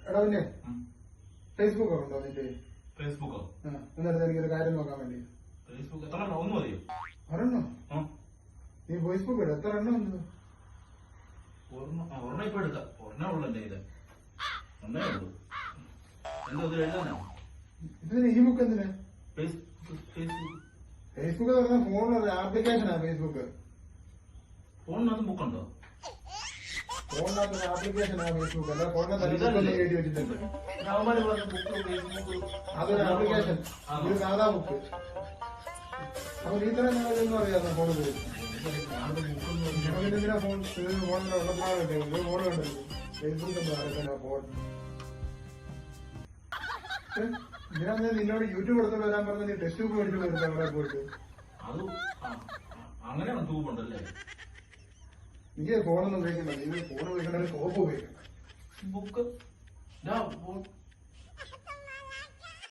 എടാ പിന്നെ ഫേസ്ബുക്ക് ഒക്കെ ഉണ്ടോ നിന്റെ? ഫേസ്ബുക്കോ? എന്നിട്ട് എനിക്കൊരു കാര്യം നോക്കാൻ വേണ്ടി. ഫേസ്ബുക്ക് എത്ര എണ്ണം? ഒന്ന് മതിയോ? ഒരെണ്ണോ? നീ ഫേസ്ബുക്ക് ഇട എത്ര എണ്ണം ഉണ്ട്? ഒരെണ്ണം ഇപ്പൊ എടുക്കാം. ഒരെണ്ണം ഉള്ളു എന്റെ കയ്യില്. ഒന്നേ ഉള്ളൂ. എന്താ ഇത് എഴുതാനോ? ഇതിന് ഈ ബുക്ക് എന്തിനാ? ഫേസ്ബുക്ക് പറഞ്ഞ ഫോണിലുള്ള ആപ്ലിക്കേഷനാ ഫേസ്ബുക്ക്. ഫോണിനകത്ത് ബുക്കുണ്ടോ? ഫോണിനകത്ത് ആപ്ലിക്കേഷനാ ഫേസ്ബുക്ക്. അല്ല ഫോണിനകത്ത് എഴുതി വെച്ചിട്ടുണ്ട്. അതൊരു ആപ്ലിക്കേഷൻ, ഒരു സാധാ ബുക്ക്. അപ്പൊ നീ ഇത്ര ഒന്നും അറിയാമോ ഫോൺ ഉപയോഗിച്ച്? എന്തിനാ ഫോൺ ഫോണിന്റെ ഉള്ളപ്പാടുണ്ട് ഫോൺ കണ്ടത്? ഫേസ്ബുക്ക് ഒന്നും അറിയത്തില്ല ഫോൺ. ഇതിനാ നിന്നോട് യൂട്യൂബ് എടുത്തോണ്ട് വരാൻ പറഞ്ഞ നീ ടെസ്റ്റ് ബുക്ക് മേടിച്ചു വരുന്നത് അവിടെ പോയിട്ട്. അത് അങ്ങനെയാണ് ട്യൂബുണ്ടല്ലേ? നീ ഫോണൊന്നും ഉപയോഗിക്കണ്ട. നീ ഫോൺ ഉപയോഗിക്കണ്ട, ഒരു കോപ്പ് ഉപയോഗിക്കണ്ട. ബുക്ക്